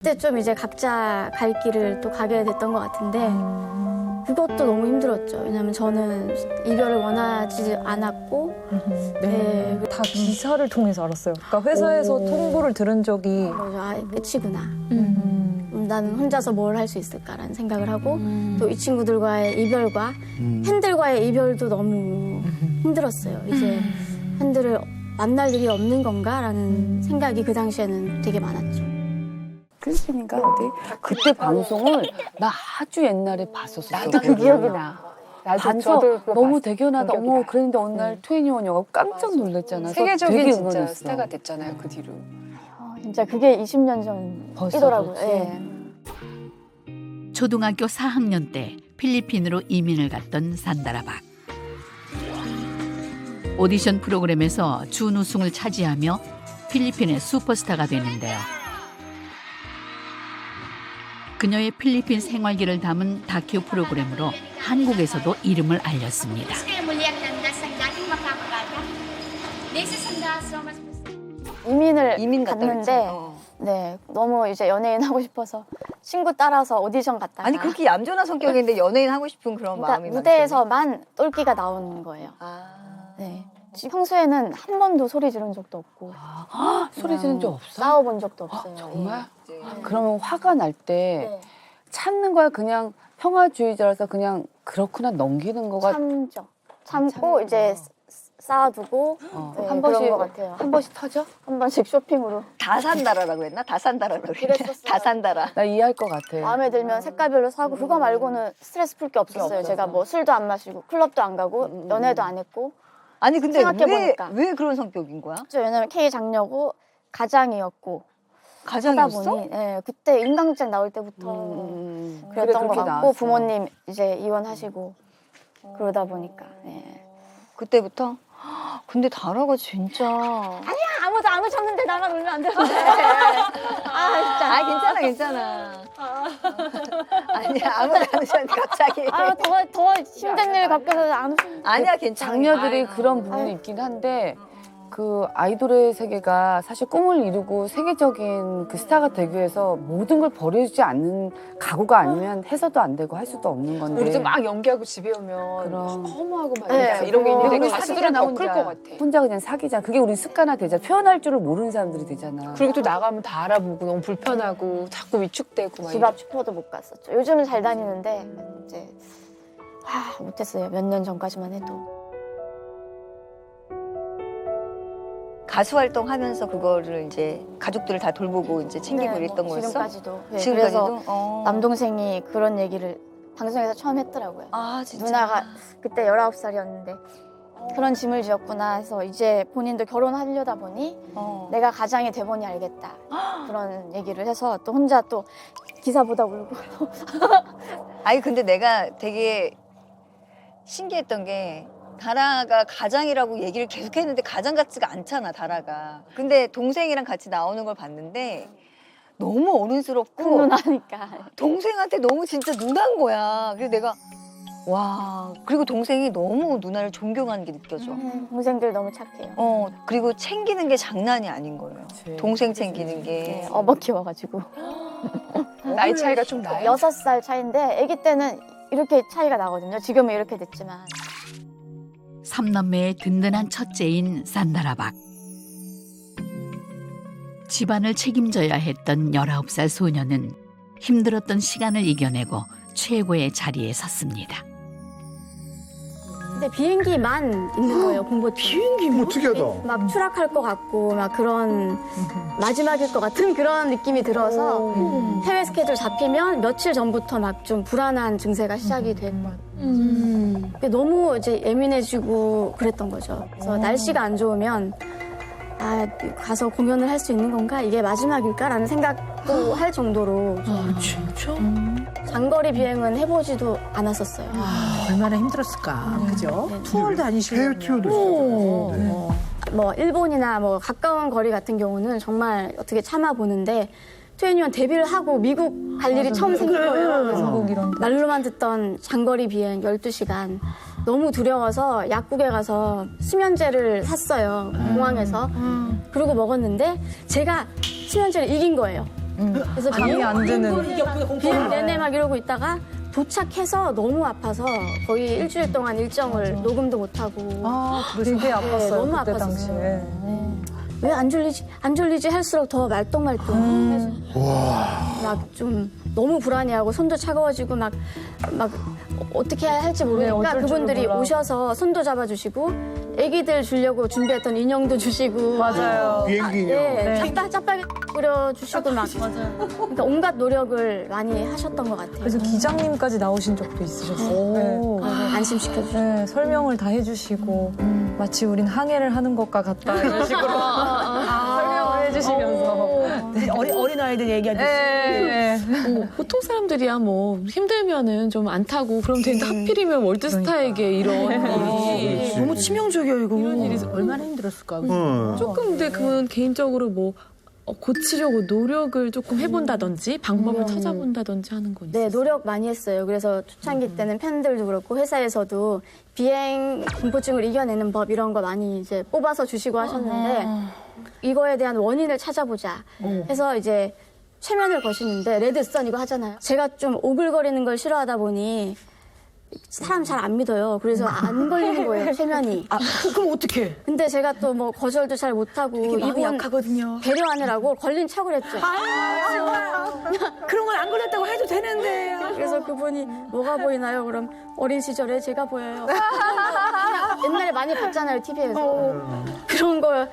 그때 좀 이제 각자 갈 길을 또 가게 됐던 것 같은데 그것도 너무 힘들었죠. 왜냐면 저는 이별을 원하지 않았고 네. 다 기사를 통해서 알았어요. 그러니까 회사에서 통보를 들은 적이 아, 끝이구나. 나는 혼자서 뭘 할 수 있을까라는 생각을 하고 또 이 친구들과의 이별과 팬들과의 이별도 너무 힘들었어요. 이제 팬들을 만날 일이 없는 건가라는 생각이 그 당시에는 되게 많았죠. 필리핀인가 어디? 그때 방송을 나 아주 옛날에 봤었어. 나도 그 기억이 나. 저도 너무 대견하다. 기억이 어머, 나요. 그랬는데 어느 날 21이어가 깜짝 놀랐잖아. 세계적인 되게 진짜 응원했어. 스타가 됐잖아요, 그 뒤로. 진짜 그게 20년 전이더라고요. 벌써 예. 초등학교 4학년 때 필리핀으로 이민을 갔던 산다라박. 오디션 프로그램에서 준우승을 차지하며 필리핀의 슈퍼스타가 되는데요. 그녀의 필리핀 생활기를 담은 다큐 프로그램으로 한국에서도 이름을 알렸습니다. 이민 갔는데 네, 너무 이제 연예인 하고 싶어서 친구 따라서 오디션 갔다가 아니 그렇게 얌전한 성격인데 연예인 하고 싶은 그런 그러니까 마음이 무대에서만 똘끼가 나오는 거예요. 아. 네. 평소에는 한 번도 소리 지른 적도 없고 소리 지른 적 없어? 싸워본 적도 없어요. 정말? 네. 그러면 화가 날 때 네. 참는 거야? 그냥 평화주의자라서 그냥 그렇구나 넘기는 거가 참죠. 참고 이제 쌓아두고 네, 한 그런 번씩 것 같아요. 한 번씩 터져? 한 번씩 쇼핑으로 다 산다라라고 했나? 다 산다라라고 했나? 그랬었어요. 다 산다라. 나 이해할 것 같아. 마음에 들면 색깔별로 사고 그거 말고는 스트레스 풀 게 없었어요. 제가 뭐 술도 안 마시고 클럽도 안 가고 연애도 안 했고 아니 근데 생각해보니까. 왜 그런 성격인 거야? 왜냐면 K 장녀고 가장이었고 하다 가장이었어? 보니 네, 그때 인간극장 나올 때부터 그래, 그랬던 것 그렇게 같고 나왔어. 부모님 이제 이혼하시고 그러다 보니까 네. 그때부터? 근데 다라가 진짜 아무도 안 오셨는데 나만 울면 안 되는데 아 진짜 아 괜찮아 아니야 아무도 안 오셨는데 갑자기 더 힘든 일 겪어서 안 오셨는데 아니야 괜찮아 장녀들이 그런 부분이 있긴 한데 그 아이돌의 세계가 사실 꿈을 이루고 세계적인 그 스타가 되기 위해서 모든 걸 버리지 않는 각오가 아니면 해서도 안 되고 할 수도 없는 건데 우리도 막 연기하고 집에 오면 그럼. 허무하고 막 네, 이런 게 있는데 우리 가수들은 더 클 것 같아. 혼자 그냥 사귀자. 그게 우리 습관화되자. 표현할 줄을 모르는 사람들이 되잖아. 그리고 또 나가면 다 알아보고 너무 불편하고 자꾸 위축되고 막 집 앞 슈퍼도 못 갔었죠. 요즘은 잘 다니는데 이제 못했어요. 몇 년 전까지만 해도. 가수 활동하면서 그거를 이제 가족들을 다 돌보고 이제 챙기고 네, 이랬던 거였어? 지금까지도. 네, 지금까지도? 그래서 남동생이 그런 얘기를 방송에서 처음 했더라고요. 아 진짜 누나가 그때 19살이었는데 그런 짐을 지었구나 해서 이제 본인도 결혼하려다 보니 내가 가장이 돼보니 알겠다. 그런 얘기를 해서 또 혼자 또 기사 보다 울고. 아니 근데 내가 되게 신기했던 게 다라가 가장이라고 얘기를 계속 했는데 가장 같지가 않잖아 다라가. 근데 동생이랑 같이 나오는 걸 봤는데 너무 어른스럽고 누나니까. 동생한테 너무 진짜 누나인 거야. 그래서 내가 와 그리고 동생이 너무 누나를 존경하는 게 느껴져. 동생들 너무 착해요. 그리고 챙기는 게 장난이 아닌 거예요. 동생 챙기는 게. 네, 어버 키워가지고. 나이 차이가 좀 나요? 6살 차이인데 아기 때는 이렇게 차이가 나거든요. 지금은 이렇게 됐지만. 삼남매의 든든한 첫째인 산다라박. 집안을 책임져야 했던 19살 소녀는 힘들었던 시간을 이겨내고 최고의 자리에 섰습니다. 근데 비행기만 있는 거예요, 공부. 비행기 뭐 특이하다. 막 추락할 것 같고 막 그런 마지막일 것 같은 그런 느낌이 들어서 해외 스케줄 잡히면 며칠 전부터 막 좀 불안한 증세가 시작이 됐고 너무 이제 예민해지고 그랬던 거죠. 그래서 날씨가 안 좋으면 가서 공연을 할 수 있는 건가? 이게 마지막일까라는 생각도 할 정도로 진짜? 장거리 비행은 해보지도 않았었어요. 얼마나 힘들었을까, 그죠? 네. 투어를 다니시고. 해외 투어도 있었잖아요. 뭐 일본이나 뭐 가까운 거리 같은 경우는 정말 어떻게 참아 보는데 21 데뷔를 하고 미국 갈 일이 처음 생긴 거예요. 그래서 말로만 듣던 장거리 비행 12시간 너무 두려워서 약국에 가서 수면제를 샀어요. 공항에서. 그러고 먹었는데 제가 수면제를 이긴 거예요. 그래서 잠이 안 드는. 비행 내내 막 이러고 있다가 도착해서 너무 아파서 거의 일주일 동안 일정을 녹음도 못하고 되게 아팠어요. 너무 그때 아팠었어요. 당시에. 왜 안 졸리지 할수록 더 말똥말똥 막 좀 너무 불안해하고 손도 차가워지고 막 어떻게 할지 모르니까 어쩔 줄을 그분들이 몰라. 오셔서 손도 잡아주시고 애기들 주려고 준비했던 인형도 주시고 맞아요. 비행기 인형. 네, 짜파게 끓여주시고 막 그러니까 온갖 노력을 많이 하셨던 것 같아요. 그래서 기장님까지 나오신 적도 있으셨어요. 네. 안심시켜주시고 네, 설명을 다 해주시고 마치 우린 항해를 하는 것과 같다 이런 식으로 설명을 해주시면서 어린아이들 얘기하듯이. 네. 보통 사람들이야 뭐 힘들면은 좀 안 타고 그럼 되는데 하필이면 월드스타에게 이런 일이 너무 치명적이야 이거. 이런 일이 얼마나 힘들었을까. 조금 근데 그건 개인적으로 뭐 고치려고 노력을 조금 해본다든지 방법을 찾아본다든지 하는 건 있어요. 네, 노력 많이 했어요. 그래서 초창기 때는 팬들도 그렇고 회사에서도 비행 공포증을 이겨내는 법 이런 거 많이 이제 뽑아서 주시고 하셨는데 이거에 대한 원인을 찾아보자 해서 이제 최면을 거시는데 레드선 이거 하잖아요. 제가 좀 오글거리는 걸 싫어하다 보니 사람 잘 안 믿어요. 그래서 안 걸리는 거예요, 최면이. 그럼 어떡해? 근데 제가 또 뭐 거절도 잘 못하고 마음이 이분 약하거든요. 배려하느라고 걸린 척을 했죠. 그런 건 안 걸렸다고 해도 되는데. 그래서 그분이 뭐가 보이나요? 그럼 어린 시절에 제가 보여요. 그냥 옛날에 많이 봤잖아요, TV에서. 그런 거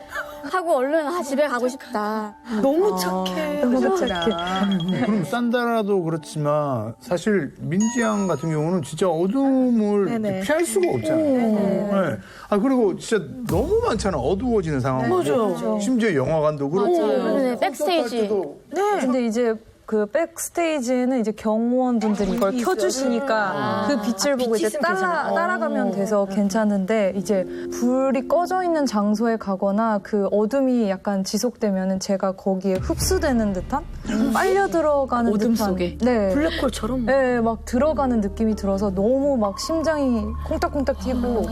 하고 얼른 집에 가고 싶다. 너무 착해. 너무 착해. 그럼 산다라도 그렇지만 사실 민지 양 같은 경우는 진짜 어둠을 네네. 피할 수가 없잖아요. 네. 아 그리고 진짜 너무 많잖아. 어두워지는 상황. 맞아요. 심지어 영화관도 그렇고. 네, 백스테이지. 근데 이제 그 백스테이지에는 이제 경호원분들이 이걸 켜주시니까 그 빛을 보고 이제 따라가면 돼서 괜찮은데 이제 불이 꺼져 있는 장소에 가거나 그 어둠이 약간 지속되면은 제가 거기에 흡수되는 듯한 빨려 들어가는 어둠 듯한 속에. 네. 블랙홀처럼. 네, 막 들어가는 느낌이 들어서 너무 막 심장이 콩닥콩닥 뛰고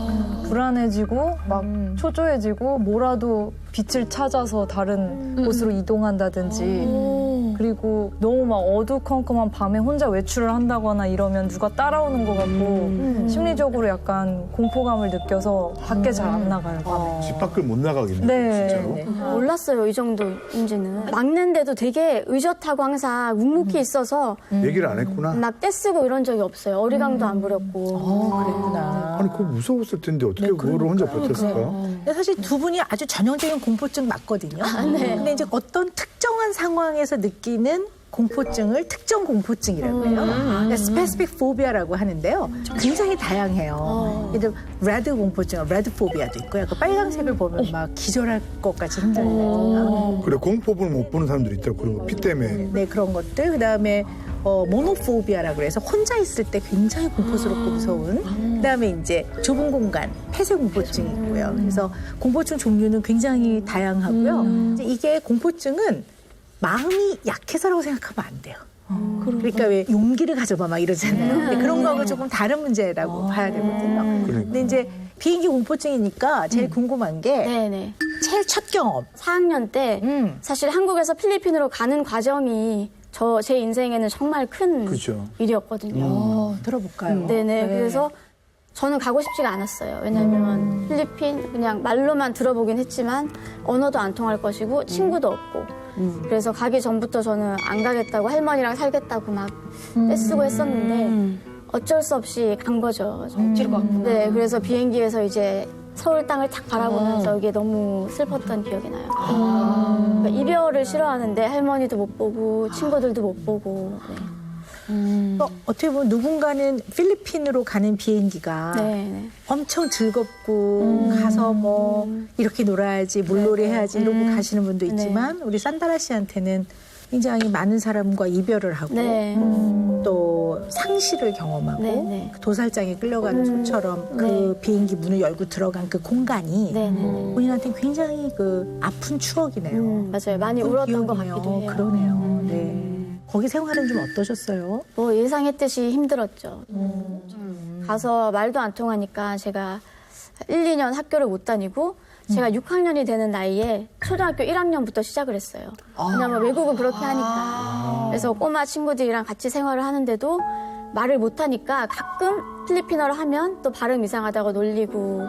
불안해지고 막 초조해지고 뭐라도 빛을 찾아서 다른 곳으로 이동한다든지 그리고 너무 막 어두컴컴한 밤에 혼자 외출을 한다거나 이러면 누가 따라오는 것 같고 심리적으로 약간 공포감을 느껴서 밖에 잘 안 나가요, 밤에. 집 밖을 못 나가겠네. 네. 진짜로. 몰랐어요, 이 정도인지는. 막는데도 되게 의젓하고 항상 묵묵히 있어서 얘기를 안 했구나. 막 떼쓰고 이런 적이 없어요. 어리광도 안 부렸고. 그랬구나. 아니 그거 무서웠을 텐데 어떻게 그거를 혼자 버텼을까? 근데 사실 두 분이 아주 전형적인 공포증 맞거든요. 근데 이제 어떤 특정한 상황에서 느끼는 공포증을 특정 공포증이라고 해요. 그러니까 specific phobia라고 하는데요. 굉장히 다양해요. 예를 들어 레드 공포증, 레드 포비아도 있고요. 그 빨간색을 보면 막 기절할 것까지 힘들거든요. 그래 공포를 못 보는 사람들이 있더라고. 그리고 피 때문에. 네, 그런 것들. 그다음에 모노포비아라고 해서 혼자 있을 때 굉장히 공포스럽고 무서운. 그다음에 이제 좁은 공간, 폐쇄 공포증이 있고요. 그래서 공포증 종류는 굉장히 다양하고요. 이제 이게 공포증은 마음이 약해서라고 생각하면 안 돼요. 그러니까 왜 용기를 가져봐 막 이러잖아요. 근데 그런 거하고 조금 다른 문제라고 봐야 되거든요. 근데 이제 비행기 공포증이니까 제일 궁금한 게 네네. 제일 첫 경험. 4학년 때 사실 한국에서 필리핀으로 가는 과정이 제 인생에는 정말 큰 그죠. 일이었거든요. 들어볼까요? 네네. 그래서 저는 가고 싶지가 않았어요. 왜냐면 필리핀 그냥 말로만 들어보긴 했지만 언어도 안 통할 것이고 친구도 없고. 그래서 가기 전부터 저는 안 가겠다고 할머니랑 살겠다고 막 떼쓰고 했었는데 어쩔 수 없이 간 거죠. 억지로 갔구나. 네. 그래서 비행기에서 이제 서울 땅을 탁 바라보면서 이게 너무 슬펐던 기억이 나요. 그러니까 이별을 싫어하는데 할머니도 못 보고 친구들도 못 보고. 네. 어떻게 보면 누군가는 필리핀으로 가는 비행기가 네. 엄청 즐겁고 가서 뭐 이렇게 놀아야지 물놀이 해야지 이러고 가시는 분도 있지만 우리 산다라 씨한테는 굉장히 많은 사람과 이별을 하고 네. 또 상실을 경험하고 네. 도살장에 끌려가는 소처럼 그 비행기 문을 열고 들어간 그 공간이 네. 본인한테 굉장히 그 아픈 추억이네요. 맞아요. 많이 그런 울었던 것 기억이네요. 같기도 해요. 그러네요. 네. 거기 생활은 좀 어떠셨어요? 뭐 예상했듯이 힘들었죠. 가서 말도 안 통하니까 제가 1, 2년 학교를 못 다니고 제가 6학년이 되는 나이에 초등학교 1학년부터 시작을 했어요. 왜냐면 외국은 그렇게 하니까. 그래서 꼬마 친구들이랑 같이 생활을 하는데도 말을 못하니까 가끔 필리핀어를 하면 또 발음 이상하다고 놀리고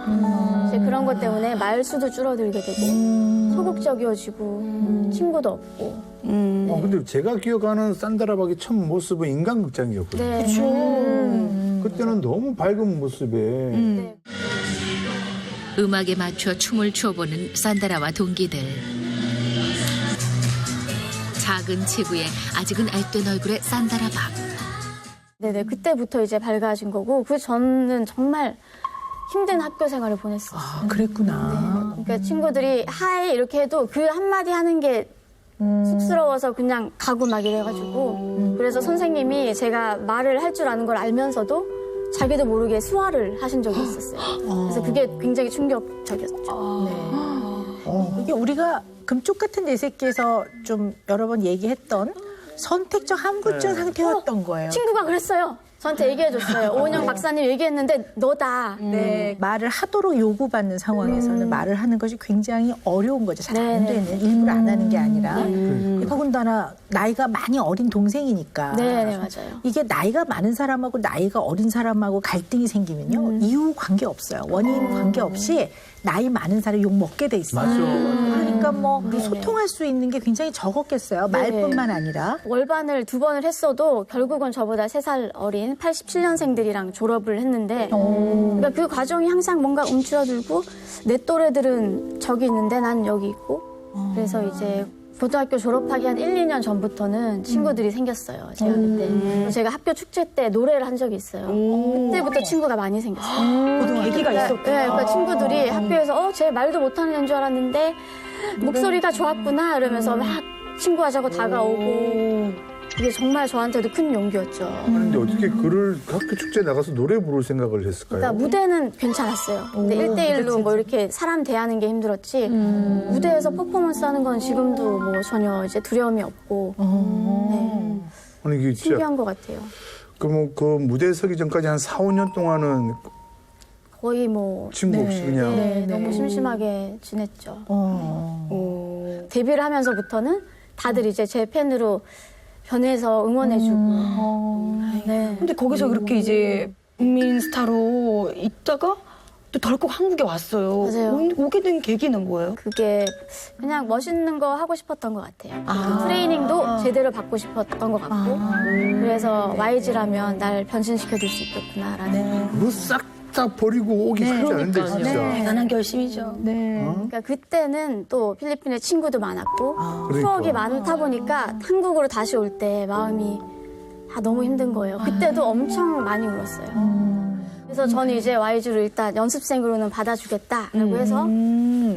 이제 그런 것 때문에 말수도 줄어들게 되고 소극적이어지고 친구도 없고. 근데 제가 기억하는 산다라박의 첫 모습은 인간극장이었거든요. 네. 그때는 너무 밝은 모습에 음악에 맞춰 춤을 춰보는 산다라와 동기들. 작은 체구에 아직은 앳된 얼굴의 산다라박. 네네, 그때부터 이제 밝아진 거고, 그 전은 정말 힘든 학교 생활을 보냈었어요. 아, 그랬구나. 그러니까 친구들이 하이 이렇게 해도 그 한마디 하는 게 쑥스러워서 그냥 가고 막 이래가지고, 그래서 선생님이 제가 말을 할 줄 아는 걸 알면서도 자기도 모르게 수화를 하신 적이 있었어요. 그래서 그게 굉장히 충격적이었죠. 이게 우리가 금쪽 같은 내 새끼에서 좀 여러 번 얘기했던 선택적 함구증 상태였던 거예요. 친구가 그랬어요. 저한테 얘기해줬어요. 오은영 박사님 얘기했는데 너다. 네. 말을 하도록 요구받는 상황에서는 말을 하는 것이 굉장히 어려운 거죠. 잘 안 네네. 되는. 일부러 안 하는 게 아니라. 더군다나 나이가 많이 어린 동생이니까. 네, 맞아요. 이게 나이가 많은 사람하고 나이가 어린 사람하고 갈등이 생기면요. 이유 관계 없어요. 원인 관계 없이 나이 많은 사람이 욕 먹게 돼 있어요. 맞아. 그러니까 뭐 소통할 수 있는 게 굉장히 적었겠어요. 말뿐만 아니라. 월반을 2번을 했어도 결국은 저보다 3살 어린 87년생들이랑 졸업을 했는데 그러니까 그 과정이 항상 뭔가 움츠러들고 내 또래들은 저기 있는데 난 여기 있고 그래서 이제 고등학교 졸업하기 한 1, 2년 전부터는 친구들이 생겼어요. 제가 그때. 제가 학교 축제 때 노래를 한 적이 있어요. 그때부터 친구가 많이 생겼어요. 계기가 있었구나. 네, 그러니까 친구들이 학교에서 쟤 말도 못하는 애인 줄 알았는데 목소리가 좋았구나 이러면서 막 친구하자고 다가오고 이게 정말 저한테도 큰 용기였죠. 그런데 어떻게 그를 학교 축제에 나가서 노래 부를 생각을 했을까요? 그러니까 무대는 괜찮았어요. 근데 1대1로 뭐 이렇게 사람 대하는 게 힘들었지 무대에서 퍼포먼스 하는 건 지금도 뭐 전혀 이제 두려움이 없고 네. 아니 이게 진짜 신기한 것 같아요. 그 무대에 서기 전까지 한 4, 5년 동안은 거의 뭐 친구 없이 그냥 네, 너무 심심하게 지냈죠. 데뷔를 하면서부터는 다들 이제 제 팬으로 변해서 응원해주고. 네. 근데 거기서 그렇게 이제 국민 스타로 있다가 또 덜컥 한국에 왔어요. 맞아요. 오게 된 계기는 뭐예요? 그게 그냥 멋있는 거 하고 싶었던 것 같아요. 트레이닝도 제대로 받고 싶었던 것 같고. 그래서 YG라면 날 변신시켜줄 수 있겠구나라는. 그거 싹 다 버리고 오기 쉽지 않은데 진짜. 대단한 결심이죠. 그러니까 그때는 또 필리핀에 친구도 많았고 추억이 많다 보니까 한국으로 다시 올 때 마음이 너무 힘든 거예요. 그때도 엄청 많이 울었어요. 그래서 저는 이제 YG로 일단 연습생으로는 받아주겠다라고 해서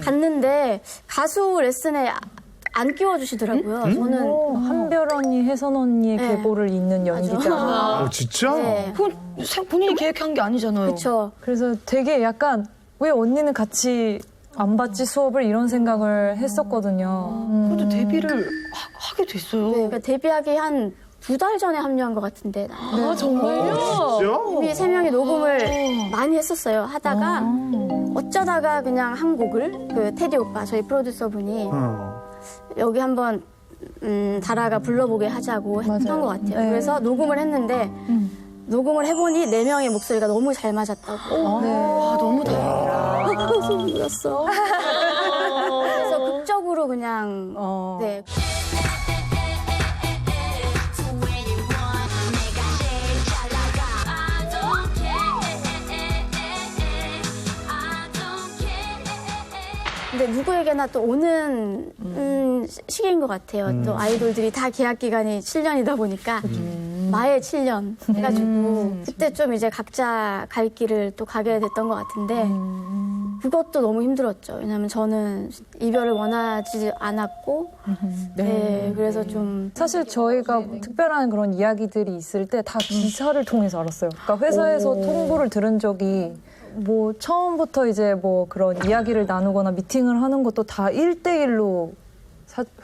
갔는데 가수 레슨에 안 끼워주시더라고요. 저는 한별 언니, 혜선 언니의 네. 계보를 잇는 연기자. 진짜? 네. 그건 본인이 계획한 게 아니잖아요. 그렇죠. 그래서 되게 약간 왜 언니는 같이 안 받지 수업을 이런 생각을 했었거든요. 그래도 데뷔를 하게 됐어요. 네, 그러니까 데뷔하기 한 2달 전에 합류한 것 같은데 아, 정말요? 진짜? 이미 3명이 녹음을 많이 했었어요. 하다가 어쩌다가 그냥 한 곡을 그 테디 오빠 저희 프로듀서분이 여기 한번 다라가 불러보게 하자고 했던 것 같아요. 네. 그래서 녹음을 했는데 녹음을 해보니 4명의 목소리가 너무 잘 맞았다고. 아, 너무 다행이다. 소름 돋았어. 그래서 극적으로 그냥 네. 근데 누구에게나 또 오는 시기인 것 같아요. 또 아이돌들이 다 계약 기간이 7년이다 보니까 마의 7년 해가지고 그때 좀 이제 각자 갈 길을 또 가게 됐던 것 같은데 그것도 너무 힘들었죠. 왜냐하면 저는 이별을 원하지 않았고 네, 그래서 좀 사실 저희가 특별한 그런 이야기들이 있을 때 다 기사를 통해서 알았어요. 그러니까 회사에서 통보를 들은 적이 뭐 처음부터 이제 뭐 그런 이야기를 나누거나 미팅을 하는 것도 다 1대1로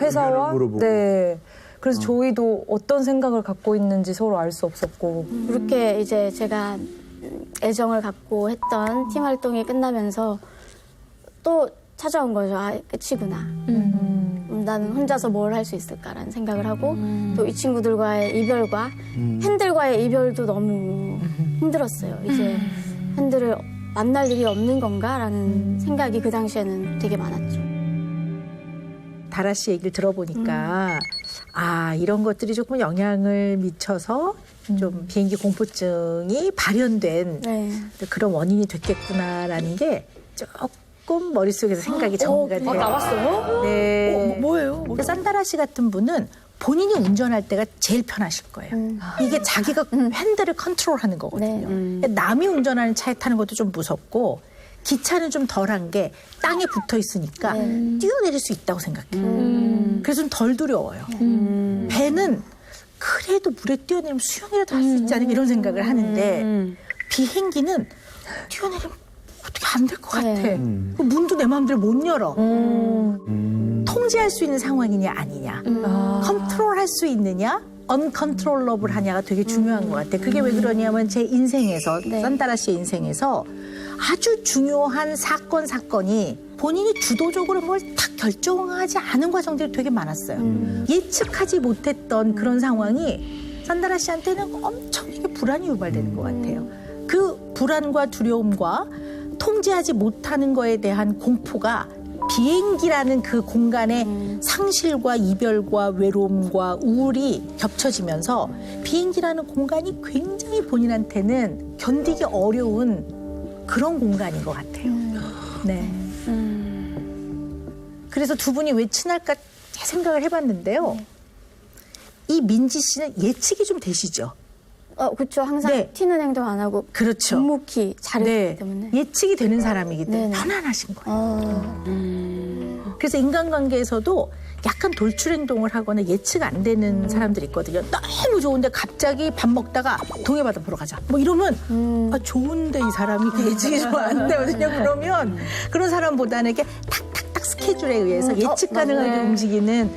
회사와 물어보고. 네. 그래서 저희도 어떤 생각을 갖고 있는지 서로 알 수 없었고 그렇게 이제 제가 애정을 갖고 했던 팀 활동이 끝나면서 또 찾아온 거죠. 아, 끝이구나. 나는 혼자서 뭘 할 수 있을까라는 생각을 하고 또 이 친구들과의 이별과 팬들과의 이별도 너무 힘들었어요. 이제 팬들을 만날 일이 없는 건가라는 생각이 그 당시에는 되게 많았죠. 다라 씨 얘기를 들어보니까 아 이런 것들이 조금 영향을 미쳐서 좀 비행기 공포증이 발현된 네. 그런 원인이 됐겠구나라는 게 조금 머릿속에서 생각이 정리가 돼요. 나왔어요? 네. 뭐예요? 산다라 씨 같은 분은 본인이 운전할 때가 제일 편하실 거예요. 이게 자기가 핸들을 컨트롤하는 거거든요. 남이 운전하는 차에 타는 것도 좀 무섭고 기차는 좀 덜한 게 땅에 붙어 있으니까 뛰어내릴 수 있다고 생각해요. 그래서 좀 덜 두려워요. 배는 그래도 물에 뛰어내리면 수영이라도 할 수 있지 않을까 이런 생각을 하는데 비행기는 뛰어내리면 어떻게 안 될 것 같아. 그 문도 내 마음대로 못 열어. 통제할 수 있는 상황이냐 아니냐. 컨트롤할 수 있느냐 언컨트롤러블 하냐가 되게 중요한 것 같아. 그게 왜 그러냐면 제 인생에서 산다라 씨의 인생에서 아주 중요한 사건이 본인이 주도적으로 뭘 딱 결정하지 않은 과정들이 되게 많았어요. 예측하지 못했던 그런 상황이 산다라 씨한테는 엄청나게 불안이 유발되는 것 같아요. 그 불안과 두려움과 통제하지 못하는 거에 대한 공포가 비행기라는 그 공간의 상실과 이별과 외로움과 우울이 겹쳐지면서 비행기라는 공간이 굉장히 본인한테는 견디기 어려운 그런 공간인 것 같아요. 네. 그래서 두 분이 왜 친할까 생각을 해봤는데요. 이 민지 씨는 예측이 좀 되시죠? 그렇죠. 항상 네. 튀는 행동 안 하고 그렇죠. 묵묵히 잘했기 네. 때문에. 예측이 되는 사람이기 때문에 네네. 편안하신 거예요. 그래서 인간관계에서도 약간 돌출 행동을 하거나 예측 안 되는 사람들이 있거든요. 너무 좋은데 갑자기 밥 먹다가 동해바다 보러 가자. 뭐 이러면 아, 좋은데 이 사람이 예측이 좀 안 되거든요. 그러면 그런 사람보다는 이렇게 탁탁탁 스케줄에 의해서 예측 가능하게 맞아요. 움직이는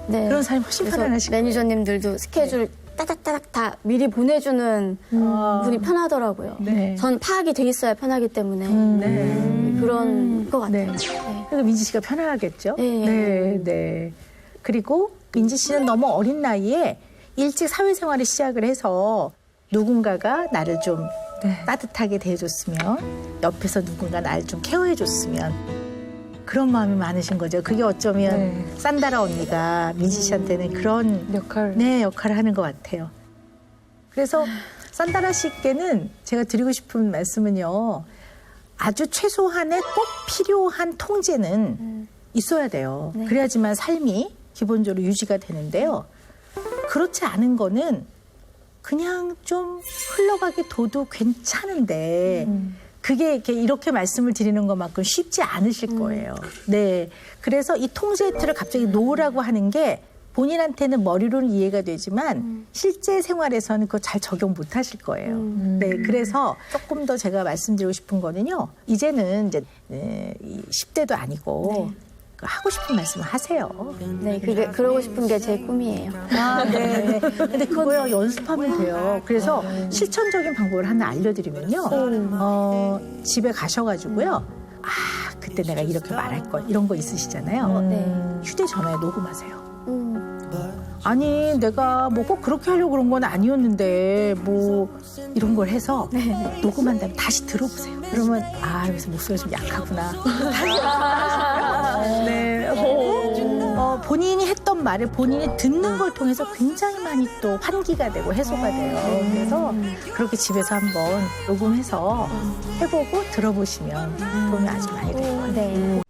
네. 그런 사람이 훨씬 그래서 편안하시고. 매니저님들도 스케줄 따닥따닥 다 미리 보내주는 분이 편하더라고요. 네. 전 파악이 돼 있어야 편하기 때문에 네. 그런 것 같아요. 네. 네. 그래서 민지 씨가 편안하겠죠? 네. 네, 네. 그리고 민지 씨는 너무 어린 나이에 일찍 사회생활을 시작을 해서 누군가가 나를 좀 따뜻하게 대해줬으면 옆에서 누군가 나를 좀 케어해줬으면 그런 마음이 많으신 거죠. 그게 어쩌면 산다라 언니가 민지 씨한테는 그런 역할을 하는 것 같아요. 그래서 산다라 씨께는 제가 드리고 싶은 말씀은요. 아주 최소한의 꼭 필요한 통제는 있어야 돼요. 그래야지만 삶이 기본적으로 유지가 되는데요. 그렇지 않은 거는 그냥 좀 흘러가게 둬도 괜찮은데 그게 이렇게 말씀을 드리는 것만큼 쉽지 않으실 거예요. 네. 그래서 이 통제 틀을 갑자기 놓으라고 하는 게 본인한테는 머리로는 이해가 되지만 실제 생활에서는 그거 잘 적용 못 하실 거예요. 네. 그래서 조금 더 제가 말씀드리고 싶은 거는요. 이제는 이제 10대도 아니고 하고 싶은 말씀을 하세요. 네, 그러고 싶은 게 제 꿈이에요. 아, 네. 근데 그거요, 연습하면 돼요. 그래서 실천적인 방법을 하나 알려드리면요. 집에 가셔가지고요. 아, 그때 내가 이렇게 말할 걸. 이런 거 있으시잖아요. 네. 휴대전화에 녹음하세요. 아니, 내가 뭐 꼭 그렇게 하려고 그런 건 아니었는데, 뭐, 이런 걸 해서 녹음한 다음에 다시 들어보세요. 그러면, 아, 여기서 목소리가 좀 약하구나. 네. 본인이 했던 말을 본인이 듣는 걸 통해서 굉장히 많이 또 환기가 되고 해소가 돼요. 그래서 그렇게 집에서 한번 녹음해서 해보고 들어보시면 도움이 아주 많이 될 거예요. 네.